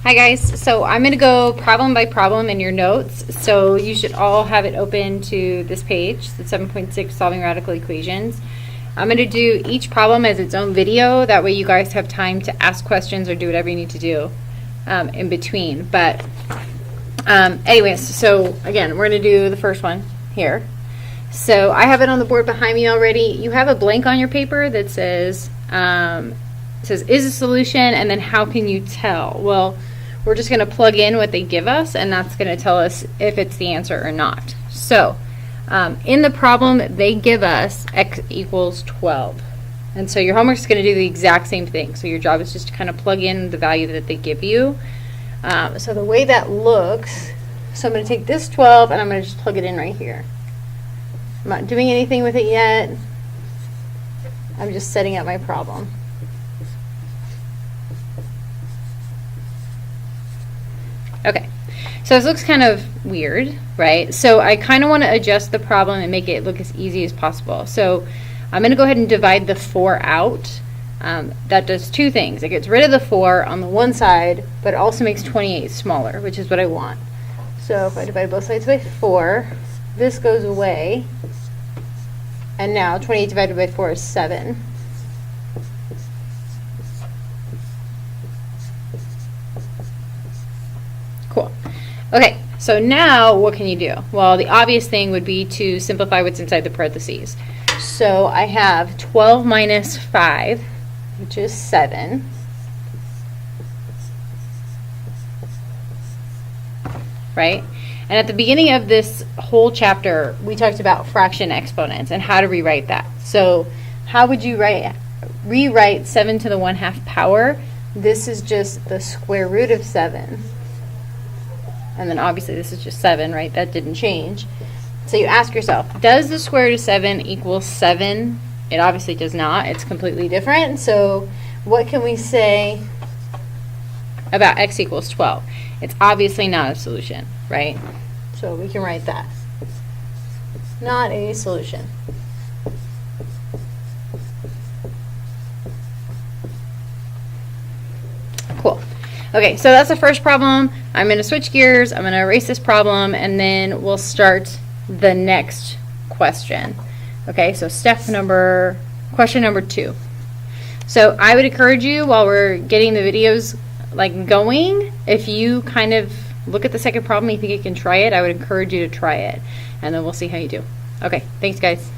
Hi guys, so I'm going to go problem by problem in your notes, so you should all have it open to this page, the 7.6 Solving Radical Equations. I'm going to do each problem as its own video, that way you guys have time to ask questions or do whatever you need to do in between. But anyways, so again, we're going to do the first one here. So I have it on the board behind me already. You have a blank on your paper that says, is a solution, and then how can you tell? Well, we're just going to plug in what they give us, and that's going to tell us if it's the answer or not. So in the problem, they give us x equals 12. And so your homework is going to do the exact same thing. So your job is just to kind of plug in the value that they give you. So the way that looks, so I'm going to take this 12 and I'm going to just plug it in right here. I'm not doing anything with it yet. I'm just setting up my problem. Okay, so this looks kind of weird, right? So I kind of want to adjust the problem and make it look as easy as possible. So I'm going to go ahead and divide the 4 out. That does two things. It gets rid of the 4 on the one side, but it also makes 28 smaller, which is what I want. So if I divide both sides by 4, this goes away. And now 28 divided by 4 is 7. Cool. Okay, so now what can you do? Well, the obvious thing would be to simplify what's inside the parentheses. So I have 12 minus 5, which is 7. Right? And at the beginning of this whole chapter, we talked about fraction exponents and how to rewrite that. So how would you rewrite 7 to the 1/2 power? This is just the square root of 7. And then obviously this is just 7, right? That didn't change. So you ask yourself, does the square root of 7 equal 7? It obviously does not. It's completely different. So what can we say about x equals 12? It's obviously not a solution, right? So we can write that. Not a solution. Cool. Okay, so that's the first problem. I'm going to switch gears. I'm going to erase this problem, and then we'll start the next question. Okay, so question number 2. So I would encourage you, while we're getting the videos going, if you kind of look at the second problem and you think you can try it, I would encourage you to try it, and then we'll see how you do. Okay, thanks guys.